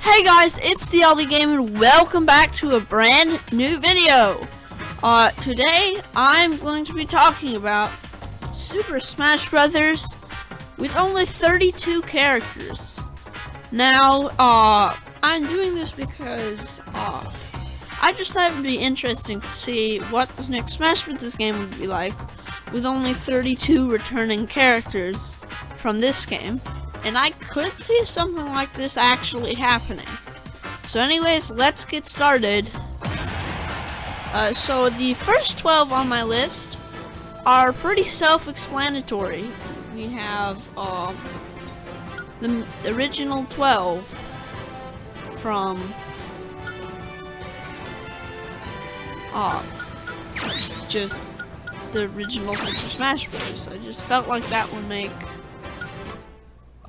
Hey guys, it's the Ollie Game and welcome back to a brand new video. Today I'm going to be talking about Super Smash Brothers with only 32 characters. Now, I'm doing this because I just thought it would be interesting to see what the next Smash Brothers game would be like with only 32 returning characters from this game. And I could see something like this actually happening. So anyways, let's get started. So the first 12 on my list are pretty self-explanatory. We have the original 12 from just the original Super Smash Bros. I just felt like that would make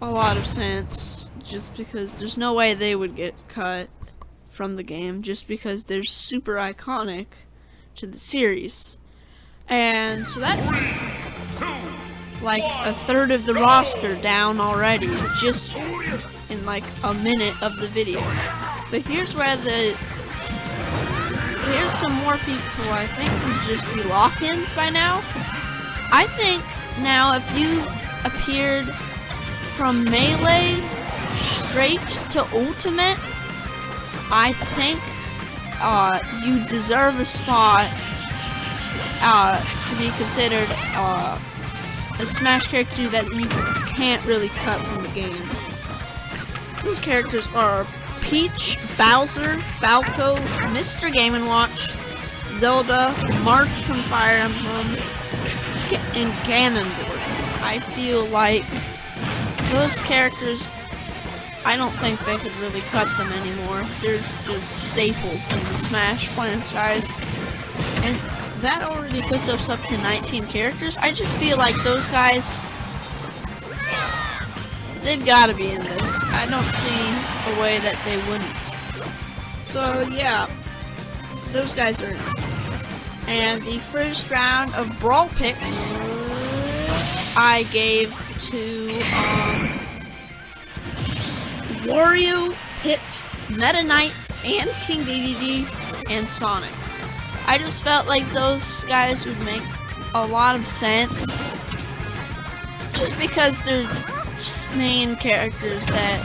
a lot of sense, just because there's no way they would get cut from the game, just because they're super iconic to the series. And so that's like a third of the roster down already, just in like a minute of the video. But here's some more people I think would just be lock-ins by now. I think now if you've appeared from Melee straight to Ultimate, I think you deserve a spot to be considered a Smash character that you can't really cut from the game. Those characters are Peach, Bowser, Falco, Mr. Game & Watch, Zelda, Marth from Fire Emblem, and Ganondorf. I feel like those characters, I don't think they could really cut them anymore. They're just staples in the Smash franchise. And that already puts us up to 19 characters. I just feel like those guys, they've got to be in this. I don't see a way that they wouldn't. So yeah, those guys are in. And the first round of Brawl picks, I gave to Wario, Pit, Meta Knight, and King DDD, and Sonic. I just felt like those guys would make a lot of sense, just because they're just main characters that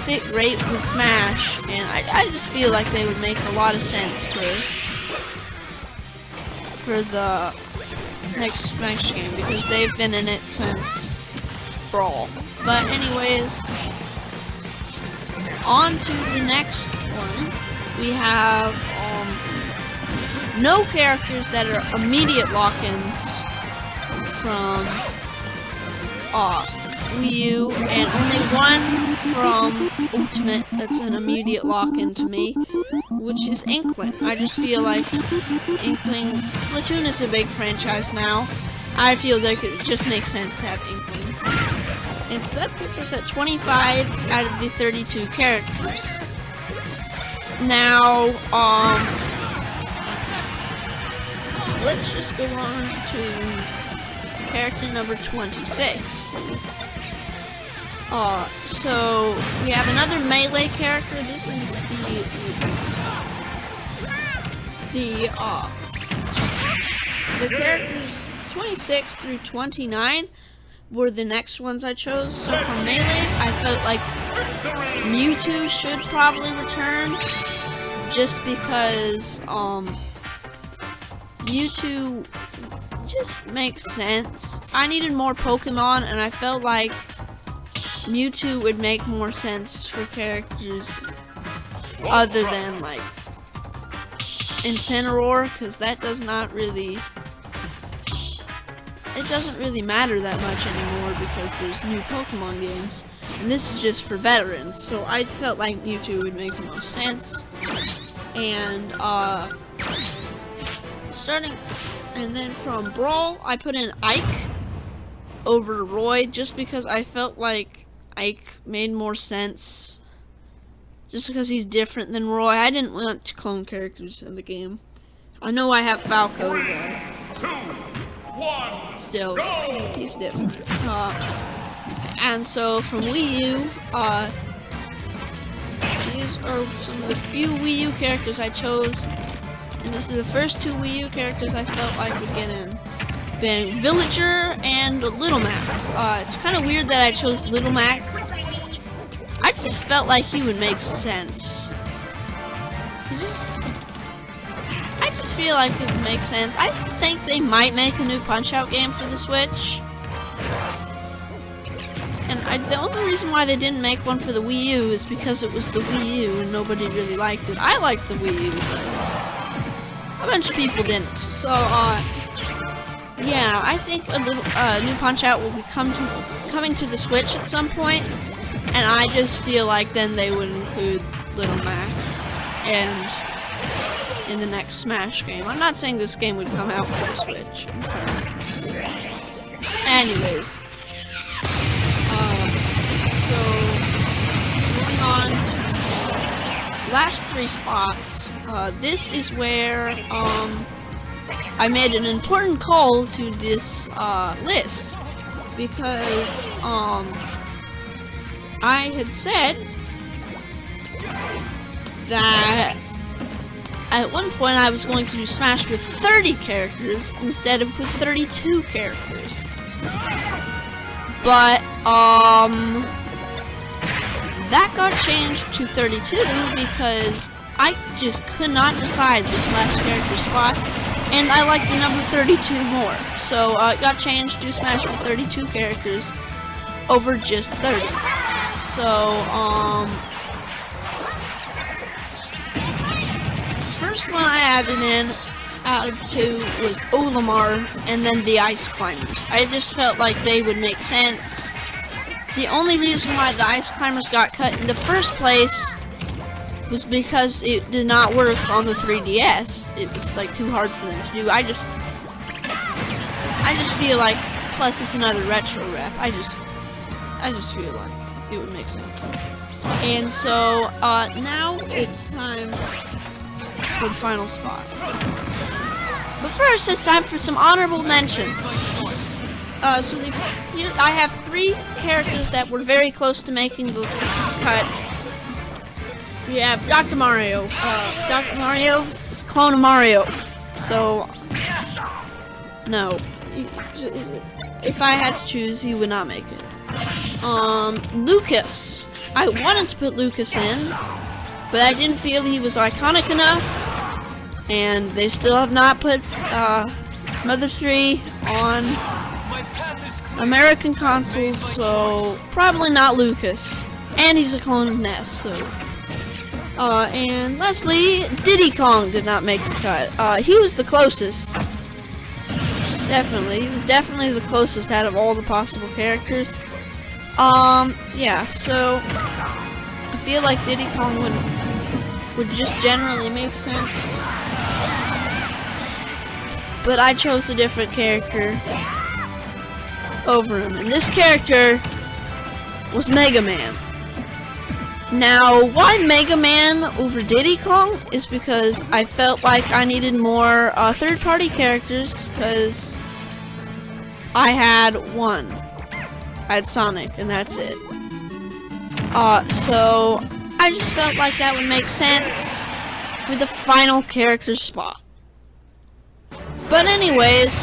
fit great with Smash, and I just feel like they would make a lot of sense for the next Smash game, because they've been in it since Brawl. But anyways, on to the next one. We have no characters that are immediate lock-ins from Wii U, and only one from Ultimate that's an immediate lock-in to me, which is Inkling. I just feel like Inkling, Splatoon is a big franchise now. I feel like it just makes sense to have Inkling. And so that puts us at 25 out of the 32 characters. Now, let's just go on to character number 26. So we have another Melee character. This is the characters 26 through 29 were the next ones I chose. So for Melee, I felt like Mewtwo should probably return, just because Mewtwo just makes sense. I needed more Pokemon, and I felt like Mewtwo would make more sense for characters other than like Incineroar, because that doesn't really matter that much anymore because there's new Pokemon games, and this is just for veterans. So I felt like Mewtwo would make the most sense. And and then from Brawl, I put in Ike over Roy, just because I felt like Ike made more sense, just because he's different than Roy. I didn't want to clone characters in the game. I know I have Falco, but still, he's different. And so from Wii U, these are some of the few Wii U characters I chose, and this is the first 2 Wii U characters I felt like would get in, being Villager and Little Mac. It's kind of weird that I chose Little Mac. I just felt like he would make sense. I just feel like it would make sense. I just think they might make a new Punch-Out game for the Switch. And the only reason why they didn't make one for the Wii U is because it was the Wii U and nobody really liked it. I liked the Wii U, but a bunch of people didn't. So, yeah, I think a little new Punch-Out will be coming to the Switch at some point, and I just feel like then they would include Little Mac and in the next Smash game. I'm not saying this game would come out for the Switch. Anyways. So, moving on to the last 3 spots, this is where, I made an important call to this, list, because, I had said that at one point I was going to do Smash with 30 characters instead of with 32 characters. But, that got changed to 32 because I just could not decide this last character spot, and I like the number 32 more. So, it got changed to Smash with 32 characters over just 30. So, first one I added in out of 2 was Olimar, and then the Ice Climbers. I just felt like they would make sense. The only reason why the Ice Climbers got cut in the first place was because it did not work on the 3DS. It was like too hard for them to do. I just feel like, plus it's another retro rep. I just feel like it would make sense. And so now it's time for the final spot. But first, it's time for some honorable mentions. I have 3 characters that were very close to making the cut. We have Dr. Mario. Dr. Mario is a clone of Mario. So, no. If I had to choose, he would not make it. Lucas. I wanted to put Lucas in, but I didn't feel he was iconic enough. And they still have not put Mother 3 on American consoles, so probably not Lucas. And he's a clone of Ness, so. And lastly, Diddy Kong did not make the cut. He was the closest. Definitely. He was definitely the closest out of all the possible characters. Yeah, so I feel like Diddy Kong would just generally make sense. But I chose a different character over him, and this character was Mega Man. Now, why Mega Man over Diddy Kong is because I felt like I needed more third-party characters, because I had one. I had Sonic, and that's it. So I just felt like that would make sense for the final character spot. But anyways,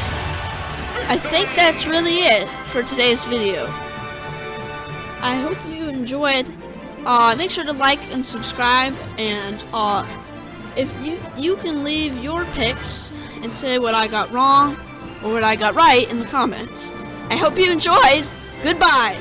I think that's really it for today's video. I hope you enjoyed. Make sure to like and subscribe, and if you can leave your picks and say what I got wrong or what I got right in the comments. I hope you enjoyed. Goodbye.